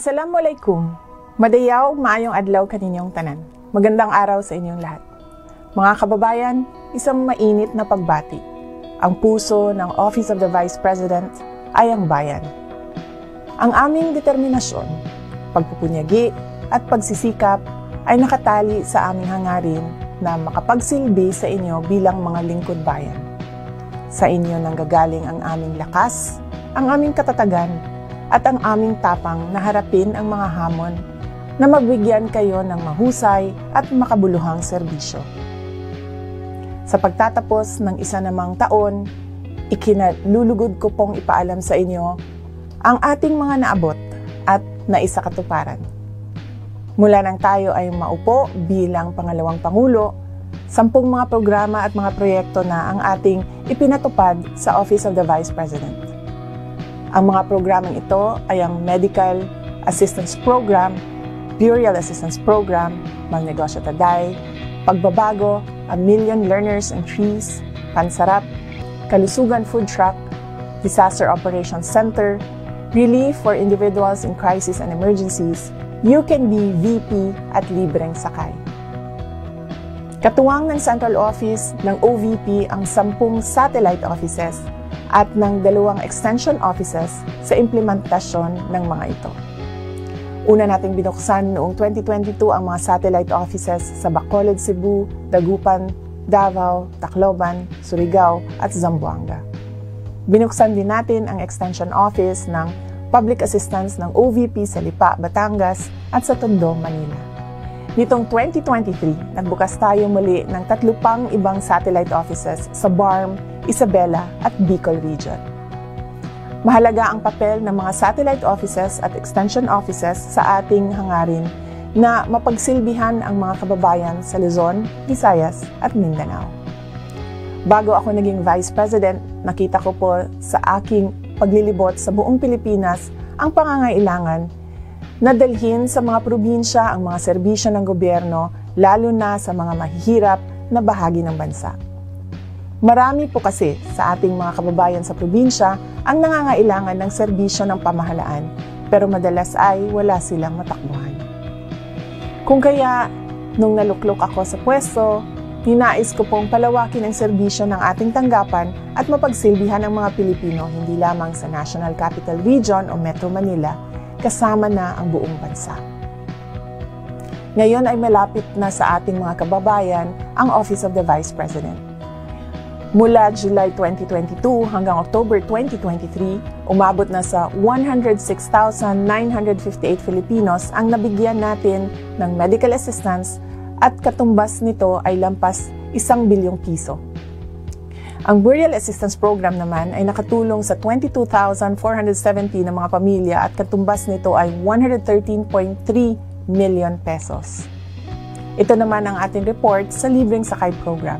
Assalamualaikum. Madayaw, maayong adlaw kaninyong tanan. Magandang araw sa inyong lahat. Mga kababayan, isang mainit na pagbati. Ang puso ng Office of the Vice President ay ang bayan. Ang aming determinasyon, pagpupunyagi at pagsisikap ay nakatali sa aming hangarin na makapagsilbi sa inyo bilang mga lingkod bayan. Sa inyo nanggagaling ang aming lakas, ang aming katatagan, at ang aming tapang na harapin ang mga hamon na mabigyan kayo ng mahusay at makabuluhang serbisyo. Sa pagtatapos ng isa namang taon, ikinalulugod ko pong ipaalam sa inyo ang ating mga naabot at naisakatuparan. Mula nang tayo ay maupo bilang pangalawang Pangulo, 10 mga programa at mga proyekto na ang ating ipinatupad sa Office of the Vice President. Ang mga programang ito ay ang Medical Assistance Program, Burial Assistance Program, Magnegosyo Taday, Pagbabago, A Million Learners and Trees, Pansarap, Kalusugan Food Truck, Disaster Operations Center, Relief for Individuals in Crisis and Emergencies, You Can Be VP at Libreng Sakay. Katuwang ng Central Office ng OVP ang 10 satellite offices at ng 2 extension offices sa implementasyon ng mga ito. Una nating binuksan noong 2022 ang mga satellite offices sa Bacolod, Cebu, Dagupan, Davao, Tacloban, Surigao at Zamboanga. Binuksan din natin ang extension office ng Public Assistance ng OVP sa Lipa, Batangas at sa Tondo, Manila. Nitong 2023, nagbukas tayo muli ng 3 pang ibang satellite offices sa BARM, Isabela at Bicol Region. Mahalaga ang papel ng mga satellite offices at extension offices sa ating hangarin na mapagsilbihan ang mga kababayan sa Luzon, Visayas at Mindanao. Bago ako naging Vice President, nakita ko po sa aking paglilibot sa buong Pilipinas ang pangangailangan na dalhin sa mga probinsya ang mga serbisyo ng gobyerno, lalo na sa mga mahihirap na bahagi ng bansa. Marami po kasi sa ating mga kababayan sa probinsya ang nangangailangan ng serbisyo ng pamahalaan, pero madalas ay wala silang matakbuhan. Kung kaya, nung naluklok ako sa pwesto, ninais ko pong palawakin ang serbisyo ng ating tanggapan at mapagsilbihan ang mga Pilipino hindi lamang sa National Capital Region o Metro Manila, kasama na ang buong bansa. Ngayon ay malapit na sa ating mga kababayan ang Office of the Vice President. Mula July 2022 hanggang October 2023, umabot na sa 106,958 Filipinos ang nabigyan natin ng medical assistance at katumbas nito ay lampas 1 bilyong piso. Ang Burial Assistance Program naman ay nakatulong sa 22,470 na mga pamilya at katumbas nito ay 113.3 million pesos. Ito naman ang ating report sa Libreng Sakay Program.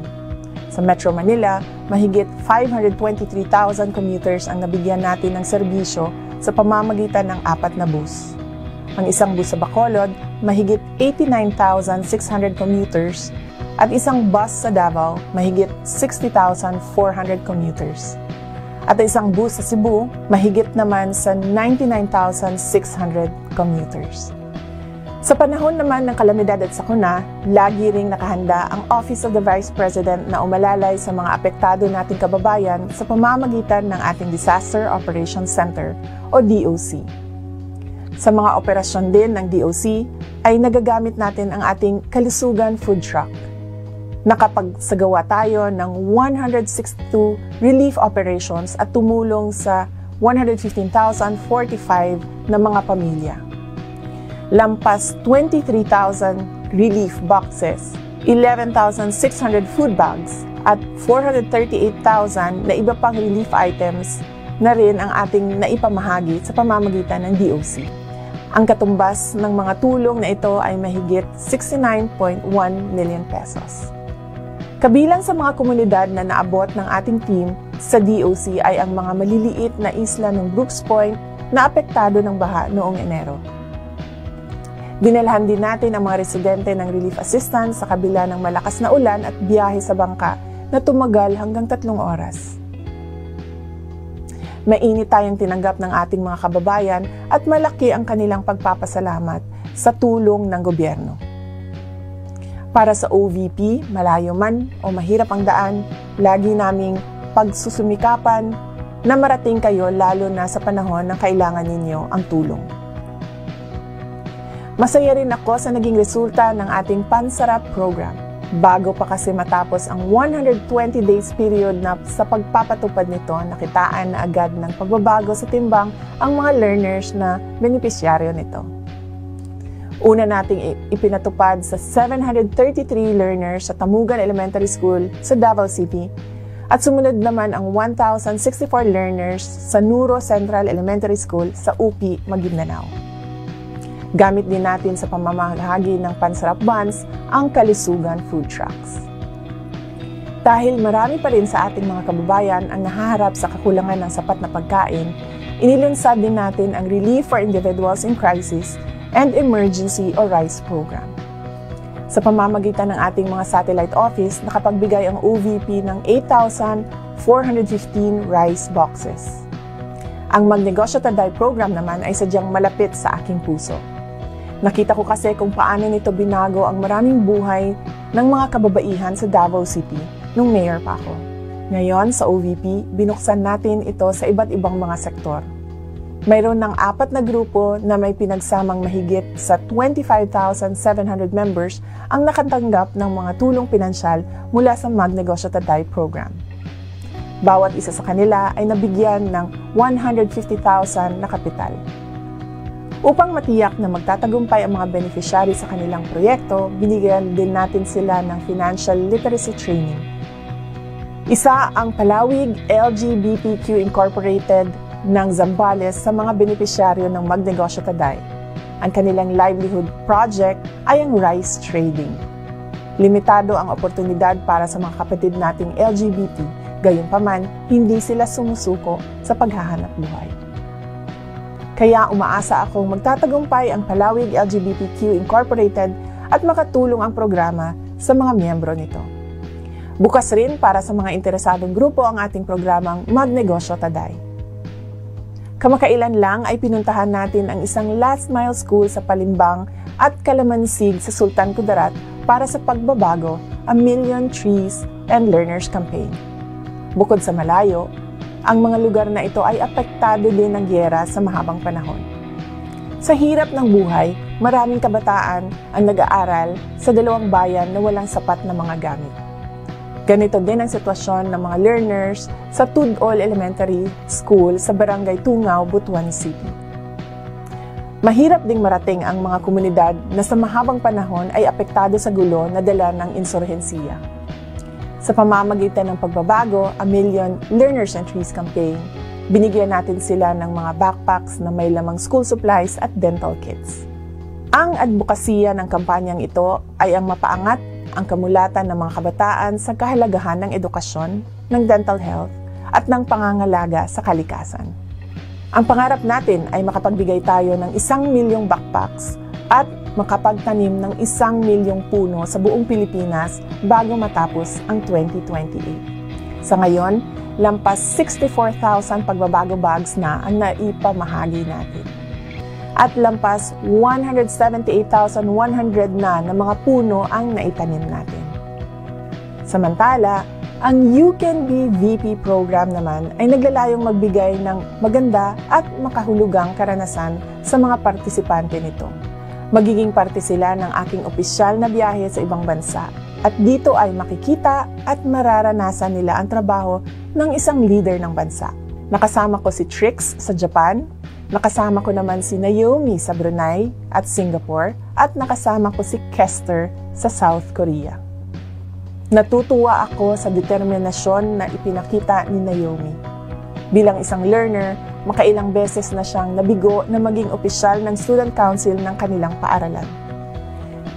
Sa Metro Manila, mahigit 523,000 commuters ang nabigyan natin ng serbisyo sa pamamagitan ng 4 na bus. Ang isang bus sa Bacolod, mahigit 89,600 commuters at isang bus sa Davao, mahigit 60,400 commuters. At isang bus sa Cebu, mahigit naman sa 99,600 commuters. Sa panahon naman ng kalamidad at sakuna, lagi ring nakahanda ang Office of the Vice President na umalalay sa mga apektado nating kababayan sa pamamagitan ng ating Disaster Operations Center o DOC. Sa mga operasyon din ng DOC ay nagagamit natin ang ating Kalusugan Food Truck. Nakapagsagawa tayo ng 162 relief operations at tumulong sa 115,045 na mga pamilya. Lampas 23,000 relief boxes, 11,600 food bags, at 438,000 na iba pang relief items na rin ang ating naipamahagi sa pamamagitan ng DOC. Ang katumbas ng mga tulong na ito ay mahigit 69.1 million pesos. Kabilang sa mga komunidad na naabot ng ating team sa DOC ay ang mga maliliit na isla ng Brooks Point na apektado ng baha noong Enero. Dinalhan din natin ang mga residente ng relief assistance sa kabila ng malakas na ulan at biyahe sa bangka na tumagal hanggang 3 oras. Mainit tayong tinanggap ng ating mga kababayan at malaki ang kanilang pagpapasalamat sa tulong ng gobyerno. Para sa OVP, malayo man o mahirap ang daan, lagi naming pagsusumikapan na marating kayo lalo na sa panahon na kailangan ninyo ang tulong. Masaya rin ako sa naging resulta ng ating Pansarap program. Bago pa kasi matapos ang 120 days period na sa pagpapatupad nito, nakitaan na agad ng pagbabago sa timbang ang mga learners na benepisyaryo nito. Una nating ipinatupad sa 733 learners sa Tamugan Elementary School sa Davao City at sumunod naman ang 1,064 learners sa Nuro Central Elementary School sa UP, Maguindanao. Gamit din natin sa pamamahagi ng Pansarap Buns ang kalusugan food trucks. Dahil marami pa rin sa ating mga kababayan ang nahaharap sa kakulangan ng sapat na pagkain, inilunsad din natin ang Relief for Individuals in Crisis and Emergency or RICE program. Sa pamamagitan ng ating mga satellite office, nakapagbigay ang OVP ng 8,415 rice boxes. Ang Magnegosyo Taday program naman ay sadyang malapit sa aking puso. Nakita ko kasi kung paano nito binago ang maraming buhay ng mga kababaihan sa Davao City nung mayor pa ako. Ngayon sa OVP, binuksan natin ito sa iba't ibang mga sektor. Mayroon ng 4 na grupo na may pinagsamang mahigit sa 25,700 members ang nakatanggap ng mga tulong pinansyal mula sa Magnegosyo Taday program. Bawat isa sa kanila ay nabigyan ng 150,000 na kapital. Upang matiyak na magtatagumpay ang mga beneficiary sa kanilang proyekto, binigyan din natin sila ng financial literacy training. Isa ang Palawig LGBTQ Incorporated ng Zambales sa mga benepisyaryo ng Magnegosyo Taday. Ang kanilang livelihood project ay ang rice trading. Limitado ang oportunidad para sa mga kapatid nating LGBT, gayunpaman hindi sila sumusuko sa paghahanap buhay. Kaya umaasa akong magtatagumpay ang Palawig LGBTQ Incorporated at makatulong ang programa sa mga miyembro nito. Bukas rin para sa mga interesadong grupo ang ating programang Magnegosyo Taday. Kamakailan lang ay pinuntahan natin ang isang last mile school sa Palimbang at Kalamansig sa Sultan Kudarat para sa pagbabago, A Million Trees and Learners Campaign. Bukod sa malayo, ang mga lugar na ito ay apektado din ng gyera sa mahabang panahon. Sa hirap ng buhay, maraming kabataan ang nag-aaral sa dalawang bayan na walang sapat na mga gamit. Ganito din ang sitwasyon ng mga learners sa Tudol Elementary School sa Barangay Tungaw, Butuan City. Mahirap ding marating ang mga komunidad na sa mahabang panahon ay apektado sa gulo na dala ng insurhensiya. Sa pamamagitan ng pagbabago, A Million Learners and Trees Campaign, binigyan natin sila ng mga backpacks na may lamang school supplies at dental kits. Ang advokasya ng kampanyang ito ay ang mapaangat ang kamulatan ng mga kabataan sa kahalagahan ng edukasyon, ng dental health, at ng pangangalaga sa kalikasan. Ang pangarap natin ay makapagbigay tayo ng 1 milyong backpacks at makapagtanim ng 1 milyong puno sa buong Pilipinas bago matapos ang 2028. Sa ngayon, lampas 64,000 pagbabago bags na ang naipamahagi natin. At lampas 178,100 na mga puno ang naitanim natin. Samantala, ang You Can Be VP program naman ay naglalayong magbigay ng maganda at makahulugang karanasan sa mga partisipante nito. Magiging parte sila ng aking opisyal na biyahe sa ibang bansa at dito ay makikita at mararanasan nila ang trabaho ng isang leader ng bansa. Nakasama ko si Trix sa Japan, nakasama ko naman si Naomi sa Brunei at Singapore at nakasama ko si Kester sa South Korea. Natutuwa ako sa determinasyon na ipinakita ni Naomi. Bilang isang learner, makailang beses na siyang nabigo na maging opisyal ng Student Council ng kanilang paaralan.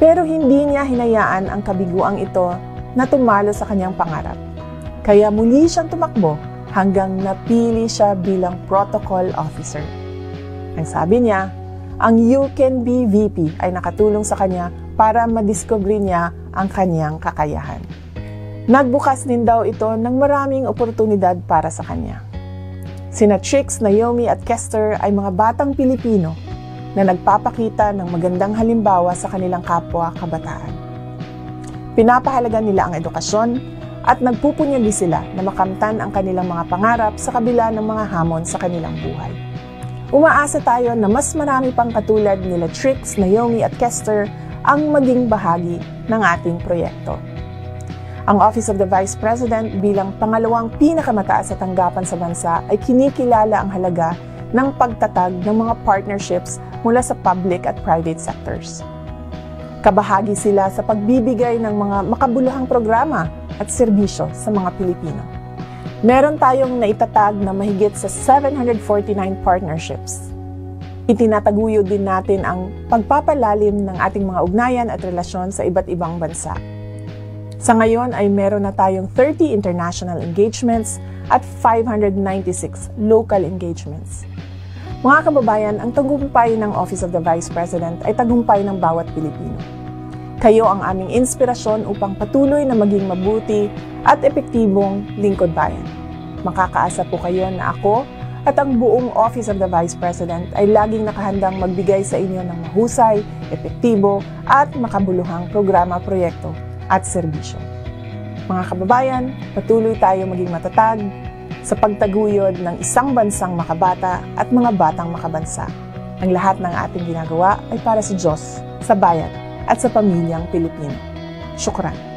Pero hindi niya hinayaan ang kabiguang ito na tumalo sa kanyang pangarap. Kaya muli siyang tumakbo hanggang napili siya bilang protocol officer. Ang sabi niya, ang You Can Be VP ay nakatulong sa kanya para madiscover niya ang kanyang kakayahan. Nagbukas din daw ito ng maraming oportunidad para sa kanya. Sina Trix, Naomi at Kester ay mga batang Pilipino na nagpapakita ng magandang halimbawa sa kanilang kapwa kabataan. Pinapahalagan nila ang edukasyon at nagpupunyagi sila na makamtan ang kanilang mga pangarap sa kabila ng mga hamon sa kanilang buhay. Umaasa tayo na mas marami pang katulad nila Trix, Naomi at Kester ang maging bahagi ng ating proyekto. Ang Office of the Vice President bilang pangalawang pinakamataas na tanggapan sa bansa ay kinikilala ang halaga ng pagtatag ng mga partnerships mula sa public at private sectors. Kabahagi sila sa pagbibigay ng mga makabuluhang programa at serbisyo sa mga Pilipino. Meron tayong naitatag na mahigit sa 749 partnerships. Itinataguyod din natin ang pagpapalalim ng ating mga ugnayan at relasyon sa iba't ibang bansa. Sa ngayon ay meron na tayong 30 international engagements at 596 local engagements. Mga kababayan, ang tagumpay ng Office of the Vice President ay tagumpay ng bawat Pilipino. Kayo ang aming inspirasyon upang patuloy na maging mabuti at epektibong lingkod bayan. Makakaasa po kayo na ako at ang buong Office of the Vice President ay laging nakahandang magbigay sa inyo ng mahusay, epektibo at makabuluhang programa, proyekto at serbisyo. Mga kababayan, patuloy tayo maging matatag sa pagtaguyod ng isang bansang makabata at mga batang makabansa. Ang lahat ng ating ginagawa ay para sa Diyos, sa bayan at sa pamilyang Pilipino. Syukran.